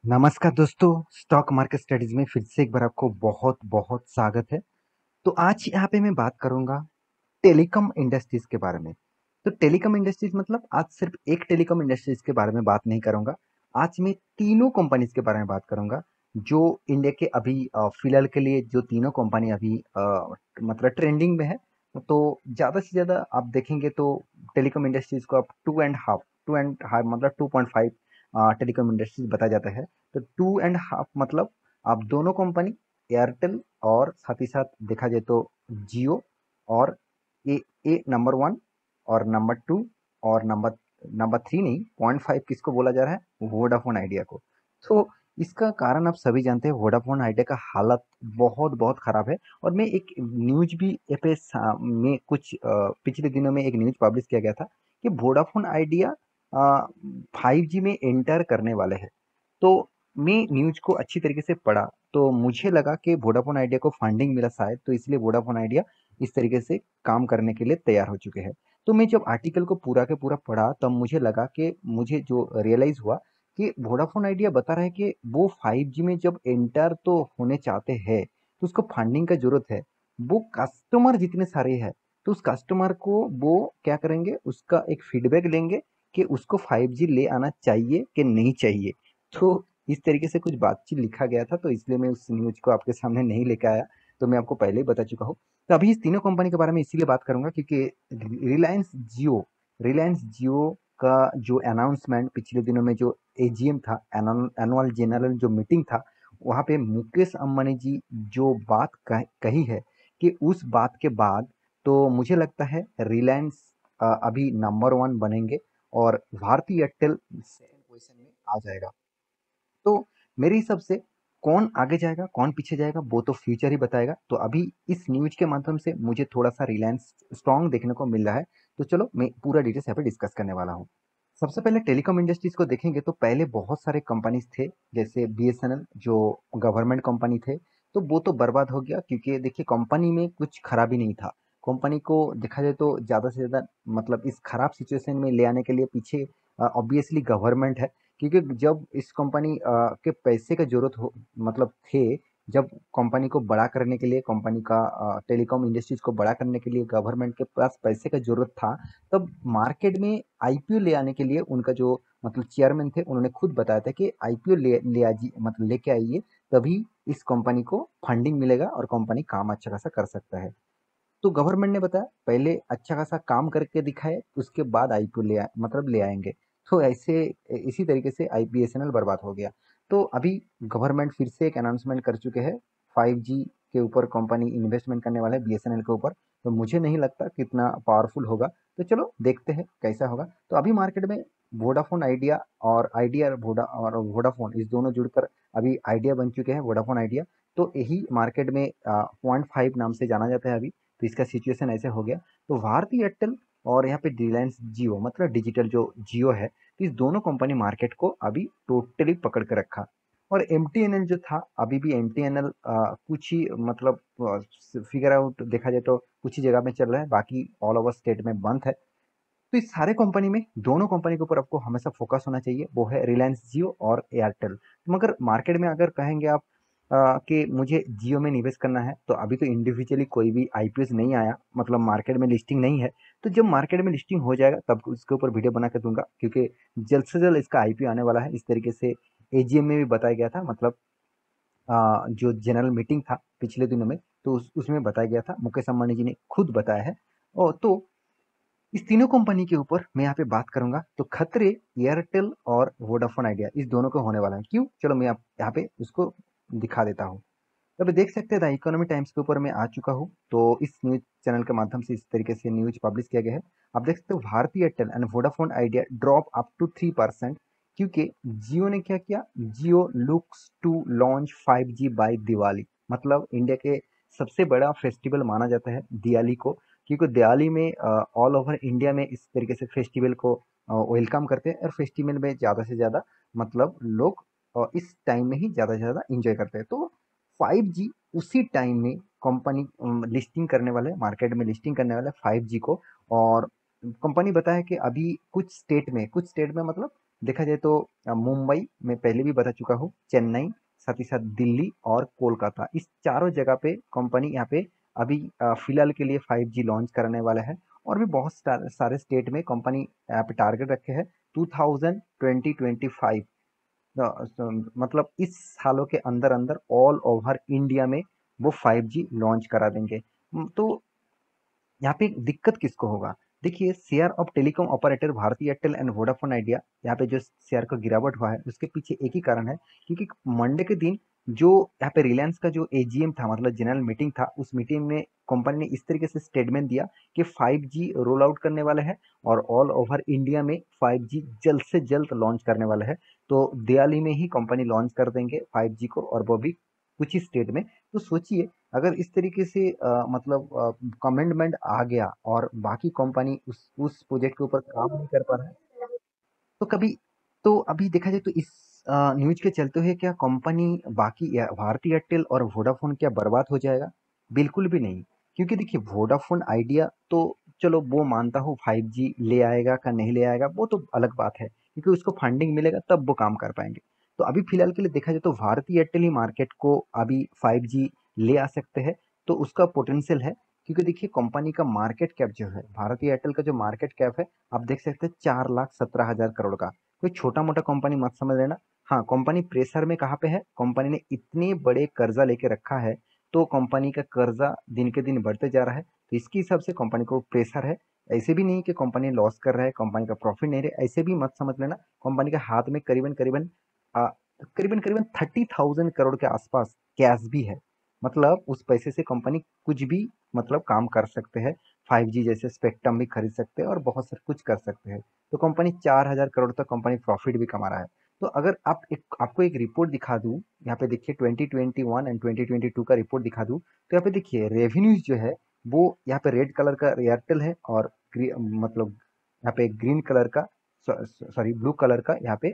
नमस्कार दोस्तों, stock market studies में फिर से एक बार आपको बहुत बहुत स्वागत है। तो आज यहाँ पे मैं बात करूंगा टेलीकॉम इंडस्ट्रीज के बारे में। तो टेलीकॉम इंडस्ट्रीज मतलब आज सिर्फ एक टेलीकॉम इंडस्ट्रीज के बारे में बात नहीं करूंगा। आज मैं तीनों कंपनीज के बारे में बात करूंगा जो इंडिया के अभी फिलहाल के लिए जो तीनों कंपनी अभी मतलब ट्रेंडिंग में है। तो ज़्यादा से ज़्यादा आप देखेंगे तो टेलीकॉम इंडस्ट्रीज को आप टू एंड हाफ मतलब 2.5 टेलीकॉम इंडस्ट्रीज बताया जाता है। तो 2.5 मतलब आप दोनों कंपनी एयरटेल और साथ ही साथ देखा जाए तो जियो और ए नंबर 1 और नंबर 2 और नंबर नंबर 3 नहीं 0.5 किसको बोला जा रहा है? वोडाफोन आइडिया को। तो इसका कारण आप सभी जानते हैं, वोडाफोन आइडिया का हालत बहुत बहुत खराब है। और मैं एक न्यूज भी ये पे में कुछ पिछले दिनों में एक न्यूज पब्लिश किया गया था कि वोडाफोन आइडिया 5G में एंटर करने वाले हैं। तो मैं न्यूज को अच्छी तरीके से पढ़ा तो मुझे लगा कि वोडाफोन आइडिया को फंडिंग मिला शायद, तो इसलिए वोडाफोन आइडिया इस तरीके से काम करने के लिए तैयार हो चुके हैं। तो मैं जब आर्टिकल को पूरा के पूरा पढ़ा तब मुझे लगा कि मुझे जो रियलाइज हुआ कि वोडाफोन आइडिया बता रहा है कि वो 5G में जब एंटर तो होने चाहते हैं तो उसको फंडिंग का जरूरत है। वो कस्टमर जितने सारे हैं तो उस कस्टमर को वो क्या करेंगे, उसका एक फीडबैक लेंगे कि उसको 5G ले आना चाहिए कि नहीं चाहिए। तो इस तरीके से कुछ बातचीत लिखा गया था, तो इसलिए मैं उस न्यूज को आपके सामने नहीं लेकर आया। तो मैं आपको पहले ही बता चुका हूँ। तो अभी इस तीनों कंपनी के बारे में इसीलिए बात करूंगा क्योंकि रिलायंस जियो का जो अनाउंसमेंट पिछले दिनों में जो एजीएम था, एनुअल जनरल जो मीटिंग था, वहां पे मुकेश अंबानी जी जो बात कही है कि उस बात के बाद तो मुझे लगता है रिलायंस अभी नंबर 1 बनेंगे और भारतीय एयरटेल सेकंड पोजीशन में आ जाएगा। तो मेरे हिसाब से कौन आगे जाएगा कौन पीछे जाएगा वो तो फ्यूचर ही बताएगा। तो अभी इस न्यूज के माध्यम से मुझे थोड़ा सा रिलायंस स्ट्रांग देखने को मिल रहा है। तो चलो मैं पूरा डिटेल्स यहाँ पे डिस्कस करने वाला हूँ। सबसे पहले टेलीकॉम इंडस्ट्रीज को देखेंगे तो पहले बहुत सारे कंपनीज थे, जैसे बीएसएनएल जो गवर्नमेंट कंपनी थे। तो वो तो बर्बाद हो गया क्योंकि देखिए कंपनी में कुछ खराबी नहीं था। कंपनी को देखा जाए तो ज़्यादा से ज़्यादा मतलब इस खराब सिचुएशन में ले आने के लिए पीछे ऑब्वियसली गवर्नमेंट है। क्योंकि जब इस कंपनी के पैसे का जरूरत हो मतलब थे, जब कंपनी को बड़ा करने के लिए कंपनी का टेलीकॉम इंडस्ट्रीज को बड़ा करने के लिए गवर्नमेंट के पास पैसे का जरूरत था, तब मार्केट में आईपीओ ले आने के लिए उनका जो मतलब चेयरमैन थे उन्होंने खुद बताया था कि आईपीओ ले आजी मतलब लेके आइए, तभी इस कंपनी को फंडिंग मिलेगा और कंपनी काम अच्छा खासा कर सकता है। तो गवर्नमेंट ने बताया पहले अच्छा खासा काम करके दिखाए उसके बाद आईपीओ मतलब ले आएंगे। तो ऐसे इसी तरीके से आईपीएसएनएल बर्बाद हो गया। तो अभी गवर्नमेंट फिर से एक अनाउंसमेंट कर चुके हैं, 5G के ऊपर कंपनी इन्वेस्टमेंट करने वाला है बीएसएनएल के ऊपर। तो मुझे नहीं लगता कितना पावरफुल होगा। तो चलो देखते हैं कैसा होगा। तो अभी मार्केट में वोडाफोन आइडिया और आइडिया और वोडाफोन इस दोनों जुड़कर अभी आइडिया बन चुके हैं, वोडाफोन आइडिया। तो यही मार्केट में 0.5 नाम से जाना जाता है अभी। तो इसका सिचुएशन ऐसे हो गया। तो भारतीय एयरटेल और यहाँ पे रिलायंस जियो मतलब डिजिटल जो जियो है, तो इस दोनों कंपनी मार्केट को अभी टोटली पकड़ के रखा। और एमटीएनएल जो था अभी भी एमटीएनएल कुछ ही मतलब फिगर आउट देखा जाए तो कुछ ही जगह में चल रहा है, बाकी ऑल ओवर स्टेट में बंद है। तो इस सारे कंपनी में दोनों कंपनी के ऊपर आपको हमेशा फोकस होना चाहिए, वो है रिलायंस जियो और एयरटेल। तो मगर मार्केट में अगर कहेंगे आप कि मुझे जियो में निवेश करना है, तो अभी तो इंडिविजुअली कोई भी आईपीओ नहीं आया, मतलब मार्केट में लिस्टिंग नहीं है। तो जब मार्केट में लिस्टिंग हो जाएगा तब उसके ऊपर वीडियो बना के दूंगा, क्योंकि जल्द से जल्द इसका आईपीओ आने वाला है। इस तरीके से एजीएम में भी बताया गया था, मतलब जो जनरल मीटिंग था पिछले दिनों में, तो उसमें बताया गया था, मुकेश अंबानी जी ने खुद बताया है। और तो इस तीनों कंपनी के ऊपर मैं यहाँ पे बात करूंगा। तो खतरे एयरटेल और वोडाफोन आइडिया इस दोनों को होने वाला है। क्यों, चलो मैं आप यहाँ पे उसको दिखा देता हूँ। तो अभी देख सकते हैं द इकोनॉमी टाइम्स के ऊपर मैं आ चुका हूँ। तो इस न्यूज चैनल के माध्यम से इस तरीके से न्यूज पब्लिश किया गया है। आप देख सकते हो भारतीय Airtel and Vodafone Idea drop up to 3%, क्योंकि जियो ने क्या किया, Jio looks to launch 5G by Diwali. मतलब इंडिया के सबसे बड़ा फेस्टिवल माना जाता है दिवाली को, क्योंकि दिवाली में ऑल ओवर इंडिया में इस तरीके से फेस्टिवल को वेलकम करते हैं। और फेस्टिवल में ज़्यादा से ज़्यादा मतलब लोग इस टाइम में ही ज़्यादा से ज़्यादा इंजॉय करते हैं। तो 5G उसी टाइम में कंपनी लिस्टिंग करने वाले, मार्केट में लिस्टिंग करने वाले 5G को। और कंपनी बताया कि अभी कुछ स्टेट में मतलब देखा जाए तो मुंबई में पहले भी बता चुका हूँ, चेन्नई, साथ ही साथ दिल्ली और कोलकाता, इस चारों जगह पे कंपनी यहाँ पे अभी फिलहाल के लिए 5G लॉन्च करने वाला है। और भी बहुत सारे स्टेट में कंपनी यहाँ पे टारगेट रखे हैं 2025, मतलब इस सालों के अंदर अंदर ऑल ओवर इंडिया में वो 5G लॉन्च करा देंगे। तो यहाँ पे दिक्कत किसको होगा? देखिए, share of telecom operator Bharti Airtel and Vodafone Idea, यहाँ पे जो शेयर का गिरावट हुआ है उसके पीछे एक ही कारण है, क्योंकि मंडे के दिन जो यहाँ पे रिलायंस का जो एजीएम था, मतलब जनरल मीटिंग था, उस मीटिंग में कंपनी ने इस तरीके से स्टेटमेंट दिया कि 5G रोल आउट करने वाले हैं और ऑल ओवर इंडिया में 5G जल्द से जल्द लॉन्च करने वाला है। तो दिवाली में ही कंपनी लॉन्च कर देंगे 5G को, और वो भी कुछ ही स्टेट में। तो सोचिए, अगर इस तरीके से मतलब कमिटमेंट आ गया और बाकी कंपनी उस प्रोजेक्ट के ऊपर काम नहीं कर पा रहा है, तो कभी तो अभी देखा जाए तो इस न्यूज के चलते हुए क्या कंपनी बाकी भारती एयरटेल और वोडाफोन क्या बर्बाद हो जाएगा? बिल्कुल भी नहीं। क्योंकि देखिए, वोडाफोन आइडिया तो चलो वो मानता हूँ 5G ले आएगा का नहीं ले आएगा वो तो अलग बात है, क्योंकि उसको फंडिंग मिलेगा तब वो काम कर पाएंगे। तो अभी फिलहाल के लिए देखा जाए तो भारती एयरटेल ही मार्केट को अभी 5G ले आ सकते हैं, तो उसका पोटेंशियल है। क्योंकि देखिए, कंपनी का मार्केट कैप जो है, भारतीय एयरटेल का जो मार्केट कैप है, आप देख सकते हैं 4,17,000 करोड़ का। कोई छोटा मोटा कंपनी मत समझ लेना। हाँ, कंपनी प्रेशर में कहाँ पे है, कंपनी ने इतने बड़े कर्जा लेके रखा है, तो कंपनी का कर्जा दिन के दिन बढ़ते जा रहा है, तो इसके हिसाब से कंपनी को प्रेशर है। ऐसे भी नहीं कि कंपनी लॉस कर रहा है, कंपनी का प्रॉफिट नहीं रहा, ऐसे भी मत समझ लेना। कंपनी के हाथ में करीबन करीबन आ, करीबन करीबन 30,000 करोड़ के आसपास कैश भी है। मतलब उस पैसे से कंपनी कुछ भी मतलब काम कर सकते हैं, 5G जैसे स्पेक्ट्रम भी खरीद सकते हैं और बहुत सारा कुछ कर सकते हैं। तो कंपनी 4,000 करोड़ तक कंपनी प्रॉफिट भी कमा रहा है। तो अगर आपको एक रिपोर्ट दिखा दूं, यहाँ पे देखिए 2021 एंड 2022 का रिपोर्ट दिखा दूं, तो यहाँ पे देखिए रेवेन्यूज जो है वो यहाँ पे रेड कलर का एयरटेल है, और मतलब यहाँ पे ग्रीन कलर का, सॉरी ब्लू कलर का यहाँ पे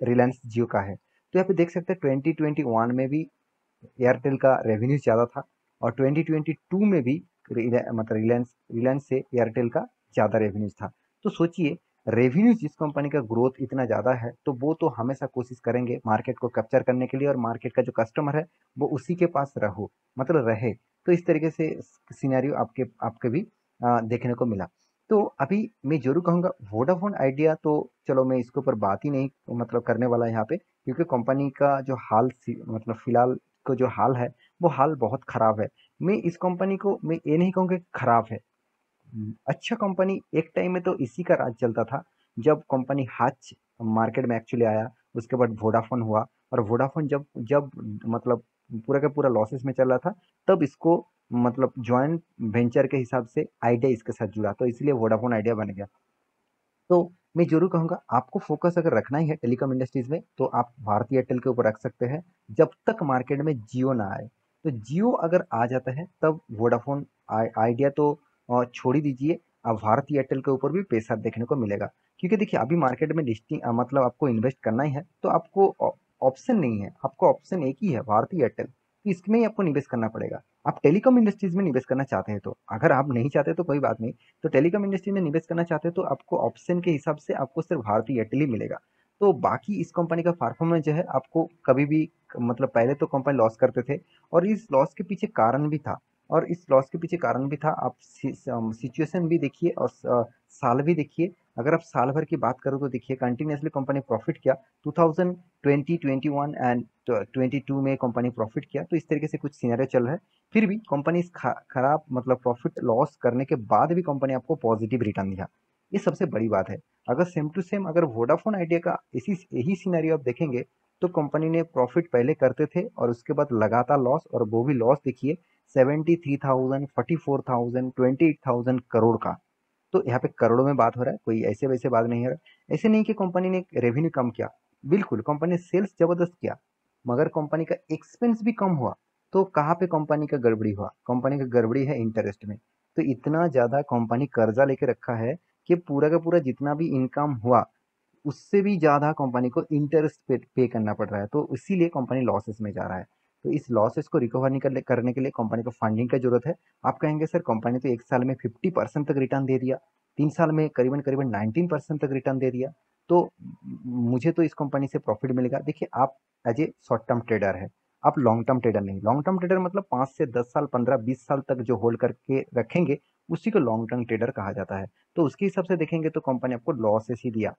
रिलायंस जियो का है। तो यहाँ पे देख सकते हैं 2021 में भी एयरटेल का रेवेन्यू ज़्यादा था, और 2022 में भी मतलब रिलायंस रिलायंस से एयरटेल का ज़्यादा रेवेन्यू था। तो सोचिए, रेवेन्यू जिस कंपनी का ग्रोथ इतना ज़्यादा है, तो वो तो हमेशा कोशिश करेंगे मार्केट को कैप्चर करने के लिए, और मार्केट का जो कस्टमर है वो उसी के पास रहे। तो इस तरीके से सिनेरियो आपके आपके भी देखने को मिला। तो अभी मैं जरूर कहूँगा वोडाफोन आइडिया तो, चलो मैं इसके ऊपर बात ही नहीं मतलब करने वाला यहाँ पे, क्योंकि कंपनी का जो मतलब फिलहाल को जो हाल है, वो हाल बहुत खराब है। मैं इस कंपनी को मैं ये नहीं कहूँगा कि खराब है। अच्छा कंपनी एक टाइम में तो इसी का राज चलता था, जब कंपनी हच मार्केट में एक्चुअली आया, उसके बाद वोडाफोन हुआ, और वोडाफोन जब जब मतलब पूरा का पूरा लॉसेस में चल रहा था, तब इसको मतलब जॉइंट वेंचर के हिसाब से आइडिया इसके साथ जुड़ा, तो इसलिए वोडाफोन आइडिया बन गया। तो मैं जरूर कहूंगा, आपको फोकस अगर रखना ही है टेलीकॉम इंडस्ट्रीज में, तो आप भारती एयरटेल के ऊपर रख सकते हैं, जब तक मार्केट में जियो ना आए। तो जियो अगर आ जाता है तब वोडाफोन आइडिया तो छोड़ ही दीजिए, अब भारती एयरटेल के ऊपर भी पैसा देखने को मिलेगा। क्योंकि देखिए, अभी मार्केट में लिस्टिंग मतलब आपको इन्वेस्ट करना ही है, तो आपको ऑप्शन नहीं है, आपको ऑप्शन एक ही है, भारती एयरटेल, तो इसमें ही आपको निवेश करना पड़ेगा। आप टेलीकॉम इंडस्ट्रीज में निवेश करना चाहते हैं, तो अगर आप नहीं चाहते तो कोई बात नहीं। तो टेलीकॉम इंडस्ट्री में निवेश करना चाहते हैं, तो आपको ऑप्शन के हिसाब से आपको सिर्फ भारतीय एयरटेल ही मिलेगा। तो बाकी इस कंपनी का परफॉर्मेंस जो है, आपको कभी भी मतलब पहले तो कंपनी लॉस करते थे, और इस लॉस के पीछे कारण भी था, आप सिचुएशन भी देखिए, और साल भी देखिए। अगर आप साल भर की बात करो तो देखिए, कंटिन्यूसली कंपनी प्रॉफिट किया, 2020, 21 एंड 22 में कंपनी प्रॉफिट किया। तो इस तरीके से कुछ सिनेरियो चल रहा है। फिर भी कंपनी इस खराब मतलब प्रॉफिट लॉस करने के बाद भी कंपनी आपको पॉजिटिव रिटर्न दिया, ये सबसे बड़ी बात है। अगर सेम टू सेम अगर वोडाफोन आइडिया का इसी यही सिनेरियो आप देखेंगे, तो कंपनी ने प्रॉफिट पहले करते थे और उसके बाद लगातार लॉस, और वो भी लॉस देखिए 73,000, 44,000, 28,000 करोड़ का। तो यहाँ पे करोड़ों में बात हो रहा है, कोई ऐसे वैसे बात नहीं हो रहा है। ऐसे नहीं कि कंपनी ने रेवेन्यू कम किया, बिल्कुल कंपनी ने सेल्स जबरदस्त किया, मगर कंपनी का एक्सपेंस भी कम हुआ। तो कहाँ पे कंपनी का गड़बड़ी हुआ? कंपनी का गड़बड़ी है इंटरेस्ट में। तो इतना ज्यादा कंपनी कर्जा लेके रखा है कि पूरा का पूरा जितना भी इनकम हुआ, उससे भी ज़्यादा कंपनी को इंटरेस्ट पे करना पड़ रहा है, तो इसीलिए कंपनी लॉसेस में जा रहा है। तो इस लॉसेस को रिकवर करने के लिए कंपनी को फंडिंग की जरूरत है। आप कहेंगे सर कंपनी तो एक साल में 50% तक रिटर्न दे दिया, 3 साल में करीबन करीबन 19% तक रिटर्न दे दिया, तो मुझे तो इस कंपनी से प्रॉफिट मिलेगा। देखिए, आप as a short term trader है, आप लॉन्ग टर्म ट्रेडर नहीं। लॉन्ग टर्म ट्रेडर मतलब 5 से 10 साल, 15-20 साल तक जो होल्ड करके रखेंगे, उसी को लॉन्ग टर्म ट्रेडर कहा जाता है। तो उसके हिसाब से देखेंगे तो कंपनी आपको लॉसेस ही दिया।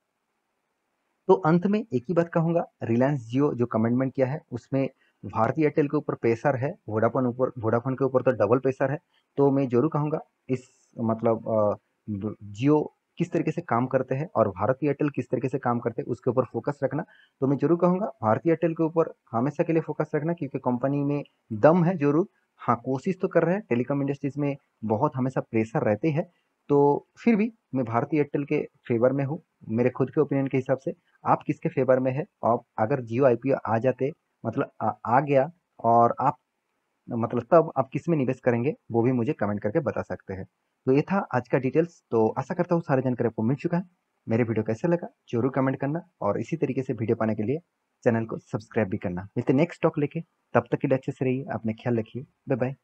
तो अंत में एक ही बात कहूंगा, रिलायंस जियो जो कमेंटमेंट किया है उसमें भारती एयरटेल के ऊपर प्रेशर है, वोडाफोन के ऊपर तो डबल प्रेशर है। तो मैं जरूर कहूंगा इस मतलब जियो किस तरीके से काम करते हैं और भारती एयरटेल किस तरीके से काम करते हैं उसके ऊपर फोकस रखना। तो मैं जरूर कहूंगा भारती एयरटेल के ऊपर हमेशा के लिए फोकस रखना, क्योंकि कंपनी में दम है जरूर। हाँ, कोशिश तो कर रहे हैं, टेलीकॉम इंडस्ट्रीज में बहुत हमेशा प्रेशर रहते हैं। तो फिर भी मैं भारती एयरटेल के फेवर में हूँ, मेरे खुद के ओपिनियन के हिसाब से। आप किसके फेवर में है? आप अगर जियो आईपीओ आ जाते, मतलब आ गया, और आप मतलब तब आप किस में निवेश करेंगे, वो भी मुझे कमेंट करके बता सकते हैं। तो ये था आज का डिटेल्स। तो आशा करता हूँ सारी जानकारी आपको मिल चुका है। मेरे वीडियो कैसे लगा जरूर कमेंट करना, और इसी तरीके से वीडियो पाने के लिए चैनल को सब्सक्राइब भी करना। मिलते नेक्स्ट टॉक लेके, तब तक के लिए अच्छे से रहिए, अपने ख्याल रखिए। Bye bye.